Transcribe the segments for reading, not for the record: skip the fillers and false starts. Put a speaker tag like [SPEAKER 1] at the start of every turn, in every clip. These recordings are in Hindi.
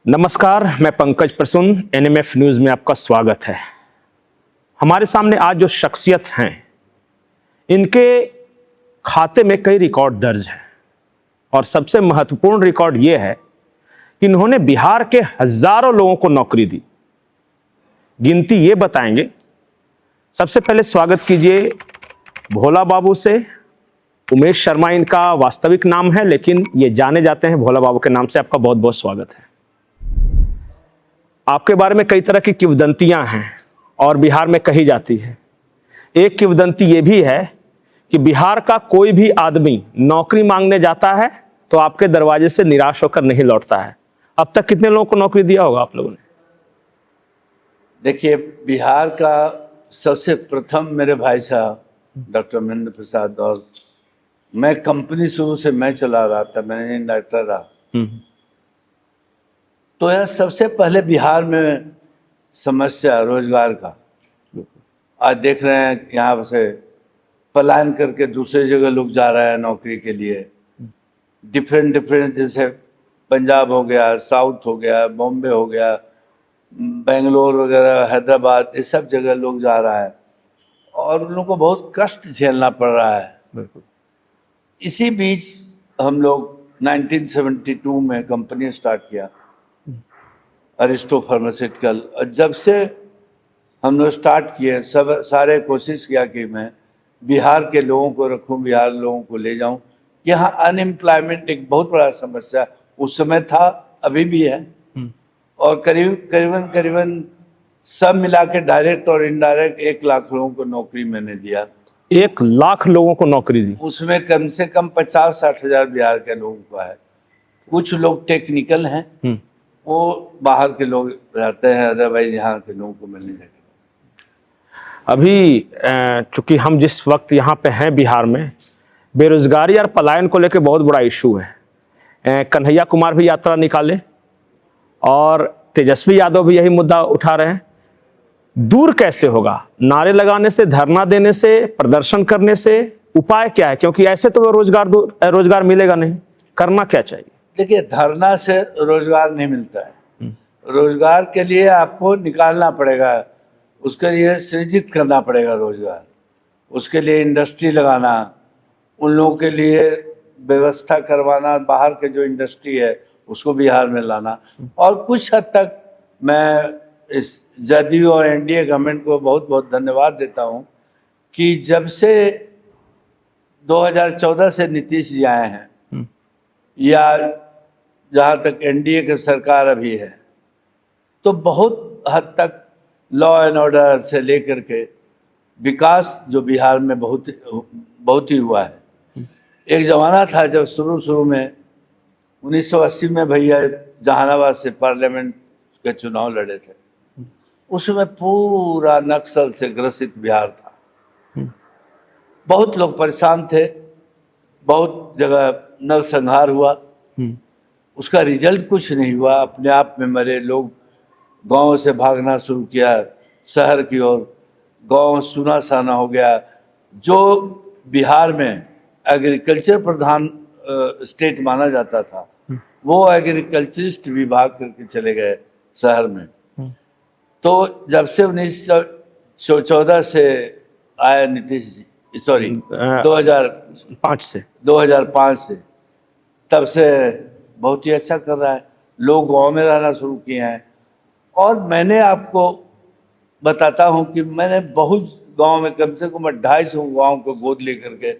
[SPEAKER 1] नमस्कार, मैं पंकज प्रसून, एनएमएफ न्यूज़ में आपका स्वागत है। हमारे सामने आज जो शख्सियत हैं, इनके खाते में कई रिकॉर्ड दर्ज हैं और सबसे महत्वपूर्ण रिकॉर्ड ये है कि इन्होंने बिहार के हजारों लोगों को नौकरी दी। गिनती ये बताएंगे। सबसे पहले स्वागत कीजिए भोला बाबू से। उमेश शर्मा इनका वास्तविक नाम है, लेकिन ये जाने जाते हैं भोला बाबू के नाम से। आपका बहुत बहुत स्वागत है। आपके बारे में कई तरह की किंवदंतियां हैं और बिहार में कही जाती है। एक किंवदंती ये भी है कि बिहार का कोई भी आदमी नौकरी मांगने जाता है तो आपके दरवाजे से निराश होकर नहीं लौटता है। अब तक कितने लोगों को नौकरी दिया होगा आप लोगों ने?
[SPEAKER 2] देखिए, बिहार का सबसे प्रथम मेरे भाई साहब डॉक्टर महेंद्र प्रसाद, और मैं कंपनी शुरू से मैं चला रहा था, मैनेजिंग डायरेक्टर रहा। तो यह सबसे पहले बिहार में समस्या रोजगार का, आज देख रहे हैं यहाँ से पलायन करके दूसरे जगह लोग जा रहे हैं नौकरी के लिए। डिफरेंट जैसे पंजाब हो गया, साउथ हो गया, बॉम्बे हो गया, बेंगलोर वगैरह, हैदराबाद, ये सब जगह लोग जा रहा है और उन लोगों को बहुत कष्ट झेलना पड़ रहा है।
[SPEAKER 1] बिल्कुल।
[SPEAKER 2] इसी बीच हम लोग 1972 में कंपनी स्टार्ट किया, अरिस्टो फार्मास्यूटिकल। और जब से हम लोग स्टार्ट किए, सारे कोशिश किया कि मैं बिहार के लोगों को रखूं, बिहार लोगों को ले जाऊं। यहाँ अनएम्प्लॉयमेंट एक बहुत बड़ा समस्या उस समय था, अभी भी है, और करीबन सब मिला के डायरेक्ट और इनडायरेक्ट 1 लाख लोगों को नौकरी मैंने दिया।
[SPEAKER 1] 1 लाख लोगों को नौकरी दी।
[SPEAKER 2] उसमें कम से कम 50-60 हजार बिहार के लोगों का है। कुछ लोग टेक्निकल हैं, वो बाहर के लोग रहते हैं, अदरवाइज यहाँ के लोगों को मिलने लगे।
[SPEAKER 1] अभी चूंकि हम जिस वक्त यहाँ पे हैं बिहार में, बेरोजगारी और पलायन को लेकर बहुत बड़ा इशू है। कन्हैया कुमार भी यात्रा निकाले और तेजस्वी यादव भी यही मुद्दा उठा रहे हैं। दूर कैसे होगा? नारे लगाने से, धरना देने से, प्रदर्शन करने से? उपाय क्या है? क्योंकि ऐसे तो रोजगार मिलेगा नहीं। करना क्या चाहिए?
[SPEAKER 2] देखिए, धरना से रोजगार नहीं मिलता है। रोजगार के लिए आपको निकालना पड़ेगा, उसके लिए सृजित करना पड़ेगा रोजगार। उसके लिए इंडस्ट्री लगाना, उन लोगों के लिए व्यवस्था करवाना, बाहर के जो इंडस्ट्री है उसको बिहार में लाना। और कुछ हद तक मैं इस जदयू और एनडीए गवर्नमेंट को बहुत बहुत धन्यवाद देता हूं कि जब से 2014 से नीतीश जी आए हैं, या जहाँ तक एनडीए की सरकार अभी है, तो बहुत हद तक लॉ एंड ऑर्डर से लेकर के विकास जो बिहार में बहुत ही हुआ है। एक ज़माना था जब शुरू में 1980 में भैया जहानाबाद से पार्लियामेंट के चुनाव लड़े थे, उसमें पूरा नक्सल से ग्रसित बिहार था। बहुत लोग परेशान थे, बहुत जगह नरसंहार हुआ, उसका रिजल्ट कुछ नहीं हुआ। अपने आप में मरे लोग, गांव से भागना शुरू किया शहर की ओर, गांव सुना साना हो गया। जो बिहार में एग्रीकल्चर प्रधान स्टेट माना जाता था, वो एग्रीकल्चरिस्ट भी भाग करके चले गए शहर में। तो जब से 1914 से आए नीतीश जी, सॉरी 2005 से, तब से बहुत ही अच्छा कर रहा है। लोग गांव में रहना शुरू किए हैं। और मैंने आपको बताता हूं कि मैंने बहुत गांव में, कम से कम 250 गांव को गोद लेकर के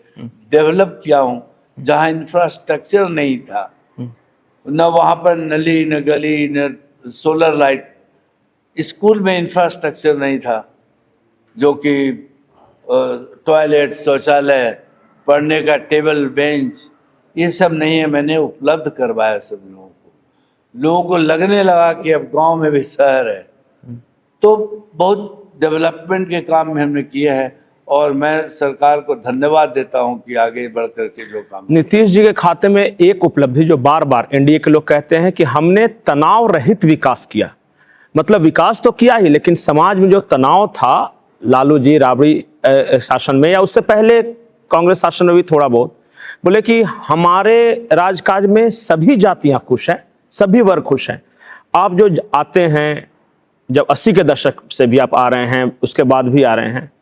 [SPEAKER 2] डेवलप किया हूं, जहां इंफ्रास्ट्रक्चर नहीं था, न वहां पर नली, न गली, न सोलर लाइट। स्कूल में इंफ्रास्ट्रक्चर नहीं था, जो कि टॉयलेट, शौचालय, पढ़ने का टेबल, बेंच, ये सब नहीं है। मैंने उपलब्ध करवाया सब लोगों को लगने लगा कि अब गांव में भी शहर है। तो बहुत डेवलपमेंट के काम में हमने किए हैं और मैं सरकार को धन्यवाद देता हूं कि आगे बढ़ करके जो काम।
[SPEAKER 1] नीतीश जी के खाते में एक उपलब्धि जो बार बार एनडीए के लोग कहते हैं कि हमने तनाव रहित विकास किया। मतलब विकास तो किया ही, लेकिन समाज में जो तनाव था, लालू जी राबड़ी शासन में या उससे पहले कांग्रेस शासन में भी थोड़ा बहुत, बोले कि हमारे राजकाज में सभी जातियां खुश हैं, सभी वर्ग खुश हैं। आप जो आते हैं, जब 80 के दशक से भी आप आ रहे हैं, उसके बाद भी आ रहे हैं,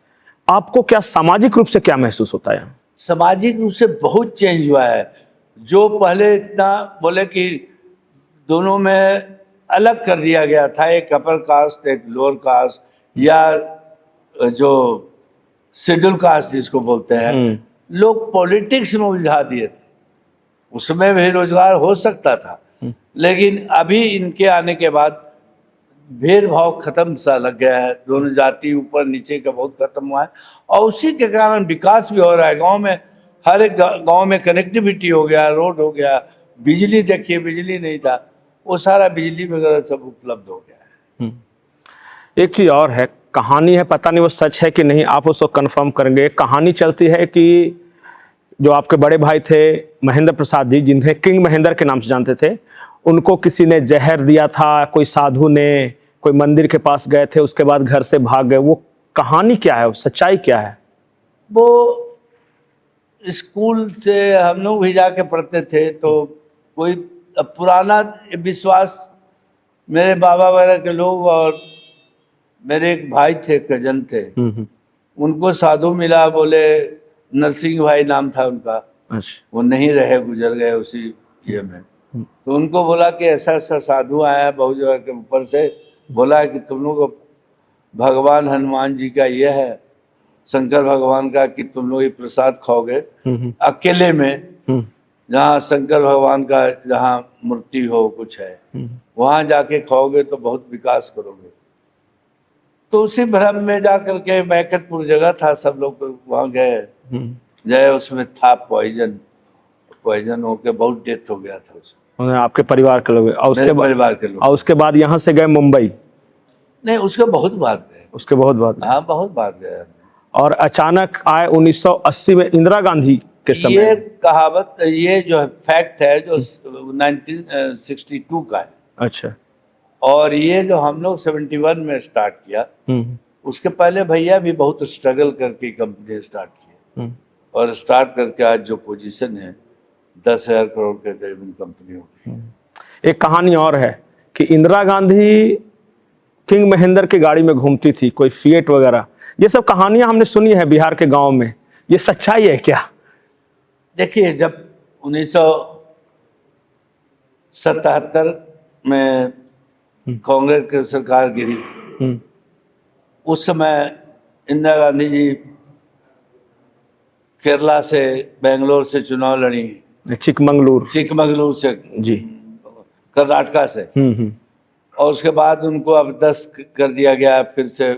[SPEAKER 1] आपको क्या सामाजिक रूप से क्या महसूस होता है?
[SPEAKER 2] सामाजिक रूप से बहुत चेंज हुआ है। जो पहले इतना बोले कि दोनों में अलग कर दिया गया था, एक अपर कास्ट एक लोअर कास्ट, या जो शेड्यूल कास्ट जिसको बोलते हैं, लोग पॉलिटिक्स में उलझा दिए थे। उसमें भी रोजगार हो सकता था, लेकिन अभी इनके आने के बाद भेदभाव खत्म सा लग गया है। दोनों जाति ऊपर नीचे का बहुत खत्म हुआ है, और उसी के कारण विकास भी हो रहा है। गांव में हर एक गांव में कनेक्टिविटी हो गया, रोड हो गया, बिजली देखिए, बिजली नहीं था, वो सारा बिजली वगैरह सब उपलब्ध हो गया है।
[SPEAKER 1] एक चीज और है, कहानी है, पता नहीं वो सच है कि नहीं, आप उसको कंफर्म करेंगे। कहानी चलती है कि जो आपके बड़े भाई थे महेंद्र प्रसाद जी, जिन्हें किंग महेंद्र के नाम से जानते थे, उनको किसी ने जहर दिया था, कोई साधु ने, कोई मंदिर के पास गए थे, उसके बाद घर से भाग गए। वो कहानी क्या है, सच्चाई क्या है?
[SPEAKER 2] वो स्कूल से हम लोग भी जाके पढ़ते थे, तो कोई पुराना विश्वास, मेरे बाबा वगैरह के लोग और मेरे एक भाई थे, कजन थे, उनको साधु मिला, बोले नरसिंह भाई नाम था उनका।
[SPEAKER 1] अच्छा।
[SPEAKER 2] वो नहीं रहे, गुजर गए उसी ये में। तो उनको बोला कि ऐसा ऐसा साधु आया है बहु जगह के ऊपर से, बोला है कि तुम लोग भगवान हनुमान जी का ये है, शंकर भगवान का, कि तुम लोग ये प्रसाद खाओगे अकेले में, जहाँ शंकर भगवान का जहाँ मूर्ति हो कुछ है, वहां जाके खाओगे तो बहुत विकास करोगे। तो उसी भ्रम में जा करके, मैकटपुर जगह था, सब लोग वहां गए, गए, उसमें था पॉइजन होके बहुत डेथ हो गया था उसमें।
[SPEAKER 1] आपके परिवार के लोग, और उसके
[SPEAKER 2] परिवार के लोग,
[SPEAKER 1] और उसके बाद यहाँ से गए मुंबई?
[SPEAKER 2] नहीं, उसके बहुत बाद गए।
[SPEAKER 1] उसके बहुत बाद?
[SPEAKER 2] हाँ, बहुत बाद गए।
[SPEAKER 1] और अचानक आए 1980 में इंदिरा गांधी के समय।
[SPEAKER 2] ये कहावत, ये जो है फैक्ट है, जो 1962 का है।
[SPEAKER 1] अच्छा।
[SPEAKER 2] और ये जो हम लोग 71 में स्टार्ट किया, उसके पहले भैया भी बहुत स्ट्रगल करके कंपनी स्टार्ट की, और स्टार्ट करके आज जो पोजीशन है, 10,000 करोड़ के करीब कंपनी होगी।
[SPEAKER 1] एक कहानी और है कि इंदिरा गांधी किंग महेंद्र की गाड़ी में घूमती थी, कोई फिएट वगैरह। ये सब कहानियां हमने सुनी है बिहार के गांव में, ये सच्चाई है क्या?
[SPEAKER 2] देखिए, जब 1977 में कांग्रेस की सरकार गिरी, उस समय इंदिरा गांधी जी केरला से, बेंगलोर से चुनाव लड़ी,
[SPEAKER 1] चिकमंगलुरु
[SPEAKER 2] से जी, कर्नाटका से, और उसके बाद उनको अब 10 कर दिया गया, फिर से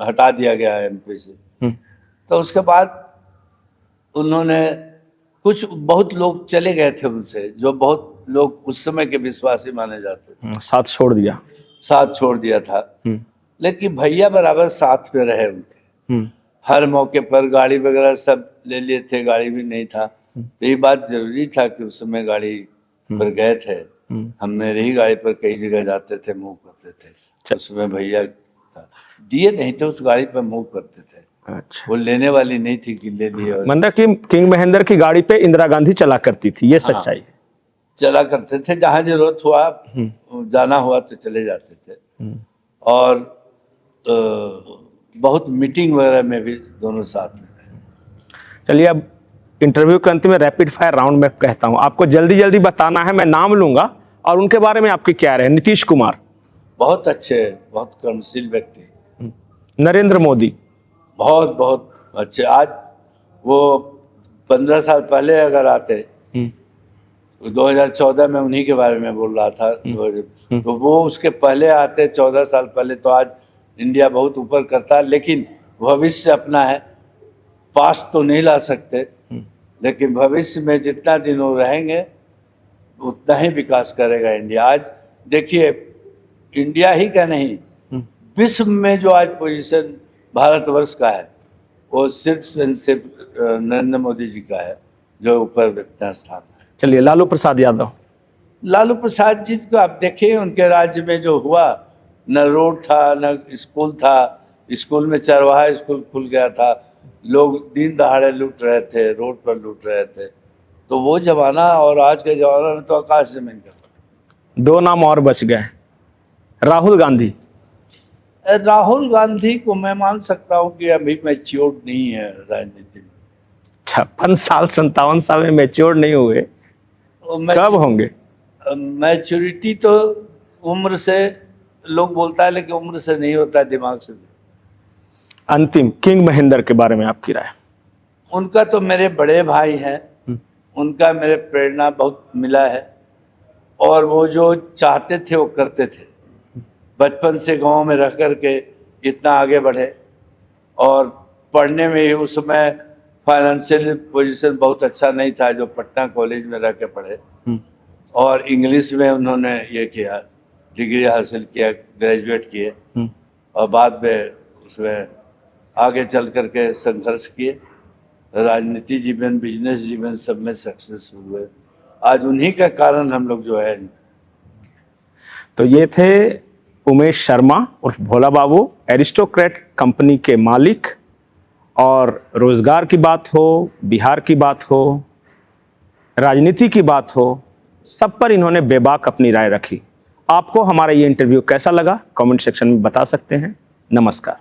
[SPEAKER 2] हटा दिया गया एमपी से। तो उसके बाद उन्होंने कुछ बहुत लोग चले गए थे उनसे, जो बहुत लोग उस समय के विश्वासी माने जाते थे,
[SPEAKER 1] साथ छोड़ दिया था।
[SPEAKER 2] लेकिन भैया बराबर साथ में रहे उनके, हर मौके पर गाड़ी वगैरह सब ले लिए थे, गाड़ी भी नहीं था, तो ये बात जरूरी था कि उस समय गाड़ी पर गए थे। हम मेरी ही गाड़ी पर कई जगह जाते थे, मूव करते थे। उसमें भैया था, दिए नहीं थे, उस गाड़ी पर मूव करते थे।
[SPEAKER 1] अच्छा।
[SPEAKER 2] वो लेने वाली नहीं थी कि ले लिए।
[SPEAKER 1] मतलब कि किंग महेंद्र की गाड़ी पे इंदिरा गांधी चला करती थी, ये सच्चाई है?
[SPEAKER 2] चला करते थे, जहां जरूरत हुआ, जाना हुआ तो चले जाते थे। और बहुत मीटिंग वगैरह में भी दोनों साथ में रहे।
[SPEAKER 1] चलिए, अब इंटरव्यू के अंत में रैपिड फायर राउंड में कहता हूं, आपको जल्दी जल्दी बताना है, मैं नाम लूंगा और उनके बारे में आपकी क्या राय है। नीतीश कुमार?
[SPEAKER 2] बहुत अच्छे, बहुत कर्मशील व्यक्ति।
[SPEAKER 1] नरेंद्र मोदी?
[SPEAKER 2] बहुत बहुत अच्छे। आज वो 15 साल पहले अगर आते, 2014 में उन्हीं के बारे में बोल रहा था, तो वो उसके पहले आते 14 साल पहले, तो आज इंडिया बहुत ऊपर करता। लेकिन भविष्य अपना है, पास्ट तो नहीं ला सकते, लेकिन भविष्य में जितना दिन वो रहेंगे उतना ही विकास करेगा इंडिया। आज देखिए, इंडिया ही का नहीं, विश्व में जो आज पोजीशन भारतवर्ष का है, वो सिर्फ नरेंद्र मोदी जी का है, जो ऊपर इतना स्थान है।
[SPEAKER 1] चलिए, लालू प्रसाद यादव?
[SPEAKER 2] लालू प्रसाद जी को आप देखिए, उनके राज्य में जो हुआ, न रोड था, न स्कूल था। स्कूल में चरवाहा स्कूल खुल गया था, लोग दिन दहाड़े लूट रहे थे, रोड पर लूट रहे थे। तो वो जमाना और आज के जमाना में तो आकाश जमीन का।
[SPEAKER 1] दो नाम और बच गए, राहुल गांधी।
[SPEAKER 2] राहुल गांधी को मैं मान सकता हूं कि अभी मैच्योर्ड नहीं है राजनीति में।
[SPEAKER 1] 56 साल 57 साल में मैच्योर नहीं हुए, कब होंगे?
[SPEAKER 2] मैच्योरिटी तो उम्र से लोग बोलता है, लेकिन उम्र से नहीं होता है, दिमाग से।
[SPEAKER 1] अंतिम, किंग महेंद्र के बारे में आपकी राय?
[SPEAKER 2] उनका तो मेरे बड़े भाई हैं, उनका मेरे प्रेरणा बहुत मिला है, और वो जो चाहते थे वो करते थे। बचपन से गांव में रह कर के इतना आगे बढ़े, और पढ़ने में ही उस समय फाइनेंशियल पोजीशन बहुत अच्छा नहीं था, जो पटना कॉलेज में रह के पढ़े, और इंग्लिश में उन्होंने ये किया, डिग्री हासिल किया, ग्रेजुएट किए, और बाद में उसमें आगे चल करके संघर्ष किए, राजनीति जीवन, बिजनेस जीवन, सब में सक्सेसफुल हुए। आज उन्हीं का कारण हम लोग जो है।
[SPEAKER 1] तो ये थे उमेश शर्मा उर्फ भोला बाबू, एरिस्टोक्रेट कंपनी के मालिक। और रोजगार की बात हो, बिहार की बात हो, राजनीति की बात हो, सब पर इन्होंने बेबाक अपनी राय रखी। आपको हमारा ये इंटरव्यू कैसा लगा कमेंट सेक्शन में बता सकते हैं। नमस्कार।